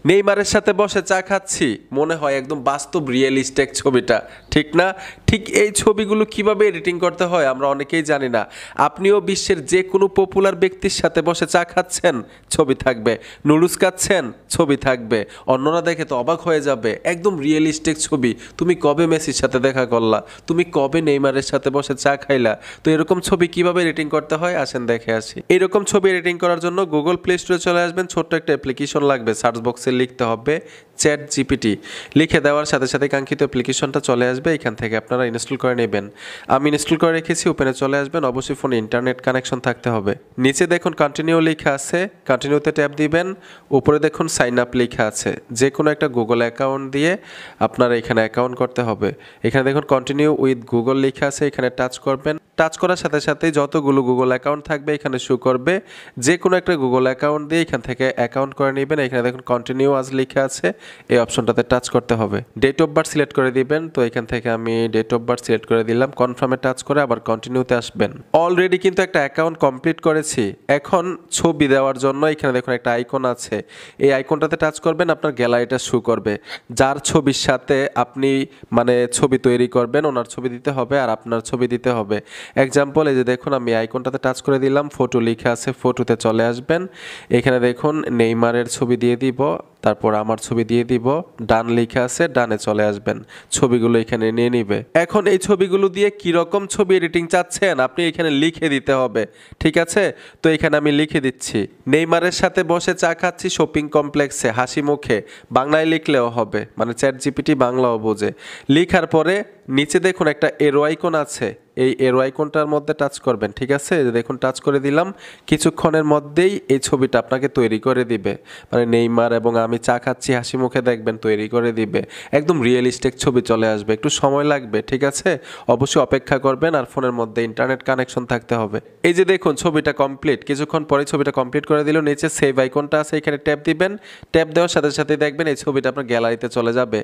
নেইমারের সাথে বসে চা খাচ্ছি, মনে হয় একদম বাস্তব রিয়েলিস্টিক ছবিটা, ঠিক না? ঠিক এই ছবিগুলো কিভাবে এডিটিং করতে হয় আমরা অনেকেই জানি না। আপনিও বিশ্বের যে কোনো পপুলার ব্যক্তির সাথে বসে চা খাচ্ছেন, ছবি থাকবে। নুডলস খাচ্ছেন, ছবি থাকবে। অন্যরা দেখে তো অবাক হয়ে যাবে, একদম রিয়েলিস্টিক ছবি। তুমি কবে মেসির সাথে দেখা করলা? তুমি কবে নেইমারের সাথে বসে চা খাইলা? তো এরকম ছবি কিভাবে এডিটিং করতে হয় আসেন দেখে আসি। এরকম ছবি এডিটিং করার জন্য গুগল প্লে স্টোরে চলে আসবেন। ছোট্ট একটা অ্যাপ্লিকেশন লাগবে, সার্চ বক্সে লিখতে হবে চ্যাট জিপিটি। লিখে দেওয়ার সাথে সাথে কাঙ্ক্ষিত অ্যাপ্লিকেশনটা চলে আসবে, এখান থেকে আপনারা ইনস্টল করে নেবেন। আমি ইনস্টল করে রেখেছি, ওপেনে চলে আসবেন। অবশ্যই ফোনে ইন্টারনেট কানেকশন থাকতে হবে। নিচে দেখুন কন্টিনিউ লেখা আছে, কন্টিনিউতে ট্যাপ দিবেন। উপরে দেখুন সাইন আপ লেখা আছে, যে কোনো একটা গুগল অ্যাকাউন্ট দিয়ে আপনারা এখানে অ্যাকাউন্ট করতে হবে। এখানে দেখুন কন্টিনিউ উইথ গুগল লেখা আছে, এখানে টাচ করবেন। টাচ করার সাথে সাথে যতগুলো গুগল অ্যাকাউন্ট থাকবে এখানে শো করবে। যে কোনো একটা গুগল অ্যাকাউন্ট দিয়ে এখান থেকে অ্যাকাউন্ট করে নেবেন। এখানে দেখুন কন্টিনিউ আজ লেখা আছে, এই অপশনটাতে টাচ করতে হবে। ডেট অফ বার্থ সিলেক্ট করে দিবেন। তো এখান থেকে আমি ডেট অফ বার্থ সিলেক্ট করে দিলাম। কনফার্মে টাচ করে আবার কন্টিনিউতে আসবেন। অলরেডি কিন্তু একটা অ্যাকাউন্ট কমপ্লিট করেছি। এখন ছবি দেওয়ার জন্য এখানে দেখুন একটা আইকন আছে, এই আইকনটাতে টাচ করবেন, আপনার গ্যালারিটা শো করবে। যার ছবির সাথে আপনি মানে ছবি তৈরি করবেন ওনার ছবি দিতে হবে আর আপনার ছবি দিতে হবে। এক্সাম্পল এই যে দেখুন আমি আইকনটাতে টাচ করে দিলাম, ফটো লেখা আছে, ফটোতে চলে আসবেন। এখানে দেখুন নেইমারের ছবি দিয়ে দিব, তারপর আমার ছবি দিয়ে দিব, ডান লেখা আছে, ডানে চলে আসবেন। ছবিগুলো এখানে নিয়ে নিবে। এখন এই ছবিগুলো দিয়ে কি রকম ছবি এডিটিং চাচ্ছেন আপনি এখানে লিখে দিতে হবে, ঠিক আছে? তো এখানে আমি লিখে দিচ্ছি, নেইমারের সাথে বসে চা খাচ্ছি শপিং কমপ্লেক্সে হাসি মুখে। বাংলায় লিখলেও হবে, মানে চ্যাট জিপিটি বাংলাও বোঝে। লিখার পরে নিচে দেখুন একটা এরো আইকন আছে, এই এরো আইকনটার মধ্যে টাচ করবেন, ঠিক আছে? দেখুন টাচ করে দিলাম। কিছুক্ষণের মধ্যেই এই ছবিটা আপনাকে তৈরি করে দিবে, মানে নেইমার এবং আমি চা খাচ্ছি হাসি মুখে দেখবেন তৈরি করে দিবে। একদম রিয়েলিস্টিক ছবি চলে আসবে, একটু সময় লাগবে, ঠিক আছে? অবশ্যই অপেক্ষা করবেন আর ফোনের মধ্যে ইন্টারনেট কানেকশন থাকতে হবে। এই যে দেখুন ছবিটা কমপ্লিট, কিছুক্ষণ পরে ছবিটা কমপ্লিট করে দিল। নিচে সেভ আইকনটা আছে, এখানে ট্যাপ দিবেন। ট্যাপ দেওয়ার সাথে সাথে দেখবেন এই ছবিটা আপনার গ্যালারিতে চলে যাবে।